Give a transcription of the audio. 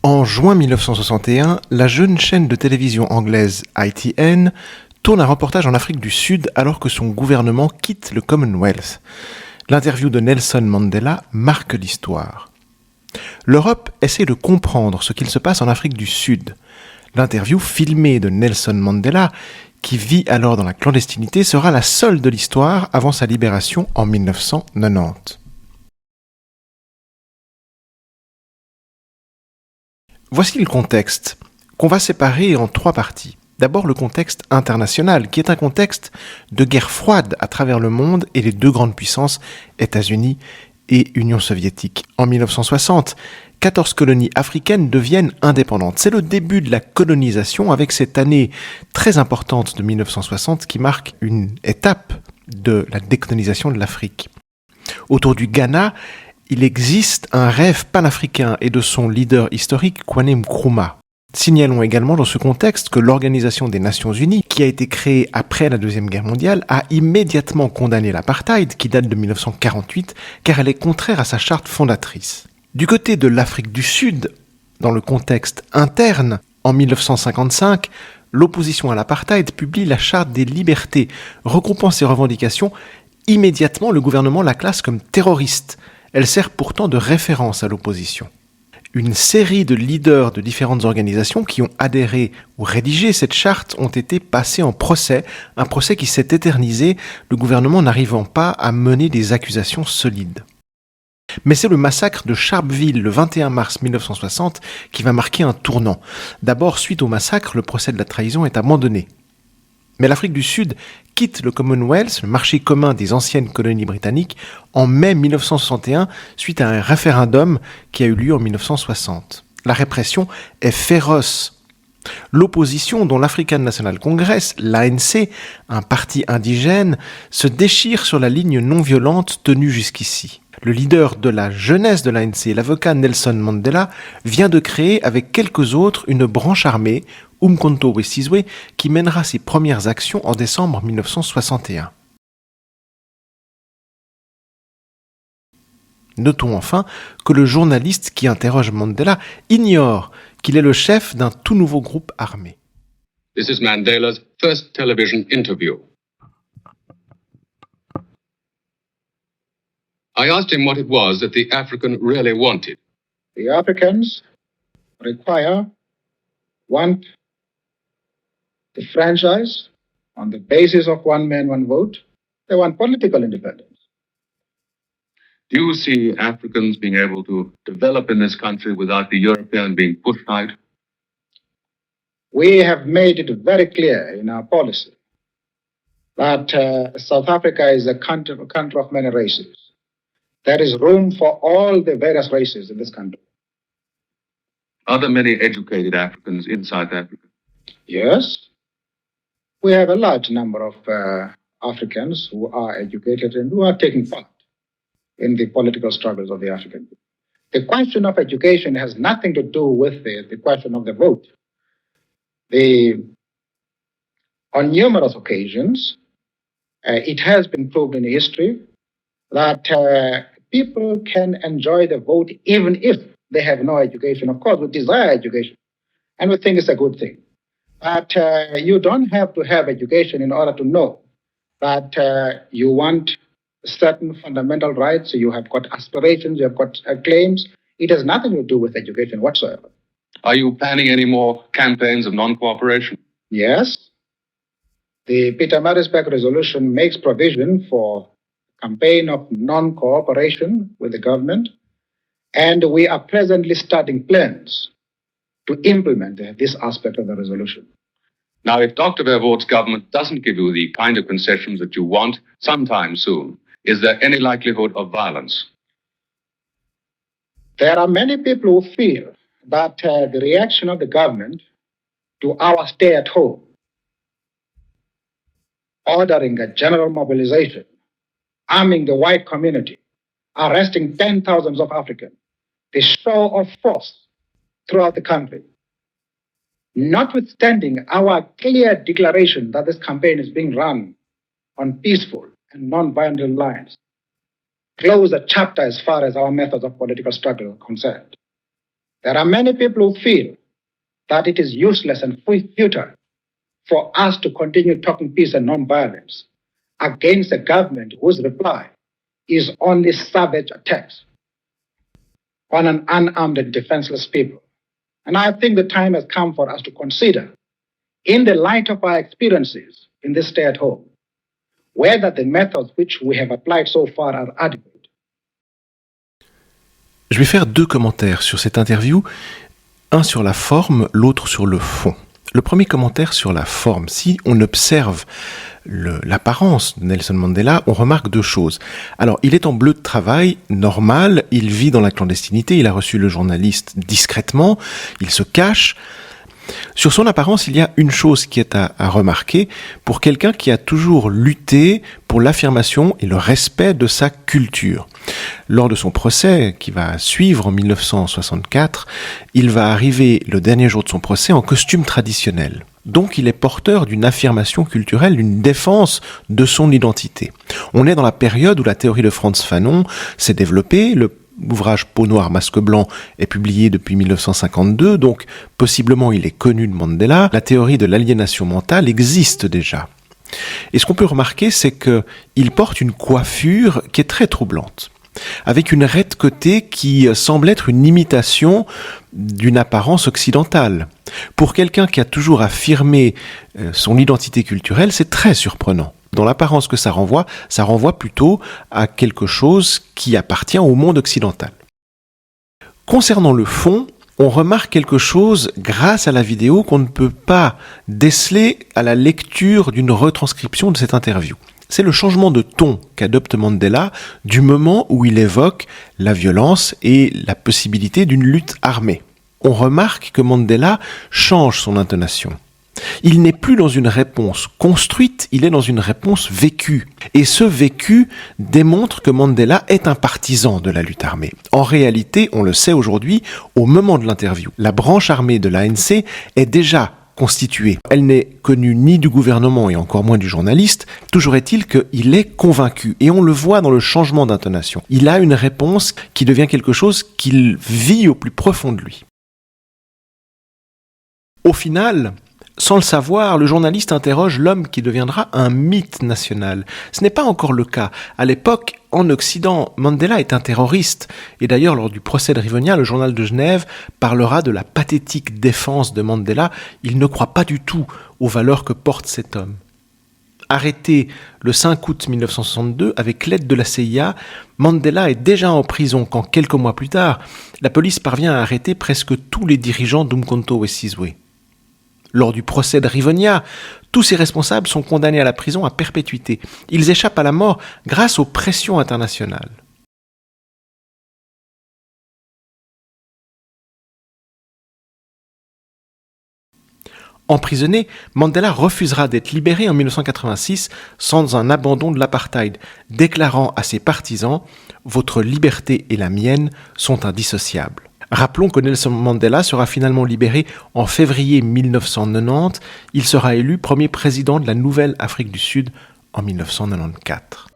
En juin 1961, la jeune chaîne de télévision anglaise ITN tourne un reportage en Afrique du Sud alors que son gouvernement quitte le Commonwealth. L'interview de Nelson Mandela marque l'histoire. L'Europe essaie de comprendre ce qu'il se passe en Afrique du Sud. L'interview filmée de Nelson Mandela, qui vit alors dans la clandestinité, sera la seule de l'histoire avant sa libération en 1990. Voici le contexte, qu'on va séparer en trois parties. D'abord le contexte international, qui est un contexte de guerre froide à travers le monde et les deux grandes puissances, États-Unis et Union soviétique. En 1960, 14 colonies africaines deviennent indépendantes. C'est le début de la colonisation avec cette année très importante de 1960 qui marque une étape de la décolonisation de l'Afrique. Autour du Ghana, il existe un rêve panafricain et de son leader historique, Kwame Nkrumah. Signalons également dans ce contexte que l'Organisation des Nations Unies, qui a été créée après la Deuxième Guerre mondiale, a immédiatement condamné l'apartheid, qui date de 1948, car elle est contraire à sa charte fondatrice. Du côté de l'Afrique du Sud, dans le contexte interne, en 1955, l'opposition à l'apartheid publie la Charte des libertés. Regroupant ses revendications, immédiatement le gouvernement la classe comme terroriste. Elle sert pourtant de référence à l'opposition. Une série de leaders de différentes organisations qui ont adhéré ou rédigé cette charte ont été passés en procès, un procès qui s'est éternisé, le gouvernement n'arrivant pas à mener des accusations solides. Mais c'est le massacre de Sharpeville le 21 mars 1960 qui va marquer un tournant. D'abord, suite au massacre, le procès de la trahison est abandonné. Mais l'Afrique du Sud quitte le Commonwealth, le marché commun des anciennes colonies britanniques, en mai 1961 suite à un référendum qui a eu lieu en 1960. La répression est féroce. L'opposition, dont l'African National Congress, l'ANC, un parti indigène, se déchire sur la ligne non violente tenue jusqu'ici. Le leader de la jeunesse de l'ANC, l'avocat Nelson Mandela, vient de créer avec quelques autres une branche armée, Umkhonto we Sizwe, qui mènera ses premières actions en décembre 1961. Notons enfin que le journaliste qui interroge Mandela ignore qu'il est le chef d'un tout nouveau groupe armé. This is Mandela's first television interview. I asked him what it was that the African really wanted. The Africans want the franchise on the basis of one man, one vote. They want political independence. Do you see Africans being able to develop in this country without the European being pushed out? We have made it very clear in our policy that South Africa is a country of many races. There is room for all the various races in this country. Are there many educated Africans in South Africa? Yes. We have a large number of Africans who are educated and who are taking part in the political struggles of the African people. The question of education has nothing to do with the question of the vote. On numerous occasions, it has been proved in history that people can enjoy the vote even if they have no education. Of course, we desire education, and we think it's a good thing. But you don't have to have education in order to know that you want certain fundamental rights, you have got aspirations, you have got claims. It has nothing to do with education whatsoever. Are you planning any more campaigns of non-cooperation? Yes. The Pietermaritzburg resolution makes provision for a campaign of non-cooperation with the government, and we are presently starting plans to implement this aspect of the resolution. Now, if Dr. Verwoerd's government doesn't give you the kind of concessions that you want sometime soon, is there any likelihood of violence? There are many people who feel that the reaction of the government to our stay at home, ordering a general mobilization, arming the white community, arresting 10,000s of Africans, the show of force throughout the country, notwithstanding our clear declaration that this campaign is being run on peaceful and non-violent lines, close a chapter as far as our methods of political struggle are concerned. There are many people who feel that it is useless and futile for us to continue talking peace and non-violence against a government whose reply is only savage attacks on an unarmed and defenseless people. And I think the time has come for us to consider, in the light of our experiences in this stay at home, whether the methods which we have applied so far are adequate. Je vais faire 2 commentaires sur cette interview, un sur la forme, l'autre sur le fond. Le premier commentaire sur la forme. Si on observe l'apparence de Nelson Mandela, on remarque 2 choses. Alors, il est en bleu de travail, normal, il vit dans la clandestinité, il a reçu le journaliste discrètement, il se cache. Sur son apparence, il y a une chose qui est à remarquer pour quelqu'un qui a toujours lutté pour l'affirmation et le respect de sa culture. Lors de son procès, qui va suivre en 1964, il va arriver le dernier jour de son procès en costume traditionnel. Donc il est porteur d'une affirmation culturelle, d'une défense de son identité. On est dans la période où la théorie de Frantz Fanon s'est développée. L'ouvrage Peau noire, masque blanc est publié depuis 1952, donc possiblement il est connu de Mandela. La théorie de l'aliénation mentale existe déjà. Et ce qu'on peut remarquer, c'est qu'il porte une coiffure qui est très troublante, avec une raie de côté qui semble être une imitation d'une apparence occidentale. Pour quelqu'un qui a toujours affirmé son identité culturelle, c'est très surprenant. Dans l'apparence que ça renvoie plutôt à quelque chose qui appartient au monde occidental. Concernant le fond, on remarque quelque chose grâce à la vidéo qu'on ne peut pas déceler à la lecture d'une retranscription de cette interview. C'est le changement de ton qu'adopte Mandela du moment où il évoque la violence et la possibilité d'une lutte armée. On remarque que Mandela change son intonation. Il n'est plus dans une réponse construite, il est dans une réponse vécue. Et ce vécu démontre que Mandela est un partisan de la lutte armée. En réalité, on le sait aujourd'hui, au moment de l'interview, la branche armée de l'ANC est déjà constituée. Elle n'est connue ni du gouvernement et encore moins du journaliste. Toujours est-il qu'il est convaincu. Et on le voit dans le changement d'intonation. Il a une réponse qui devient quelque chose qu'il vit au plus profond de lui. Au final, sans le savoir, le journaliste interroge l'homme qui deviendra un mythe national. Ce n'est pas encore le cas. À l'époque, en Occident, Mandela est un terroriste. Et d'ailleurs, lors du procès de Rivonia, le journal de Genève parlera de la pathétique défense de Mandela. Il ne croit pas du tout aux valeurs que porte cet homme. Arrêté le 5 août 1962 avec l'aide de la CIA, Mandela est déjà en prison quand, quelques mois plus tard, la police parvient à arrêter presque tous les dirigeants d'Umkhonto we Sizwe. Lors du procès de Rivonia, tous ces responsables sont condamnés à la prison à perpétuité. Ils échappent à la mort grâce aux pressions internationales. Emprisonné, Mandela refusera d'être libéré en 1986 sans un abandon de l'apartheid, déclarant à ses partisans « Votre liberté et la mienne sont indissociables ». Rappelons que Nelson Mandela sera finalement libéré en février 1990. Il sera élu premier président de la Nouvelle Afrique du Sud en 1994.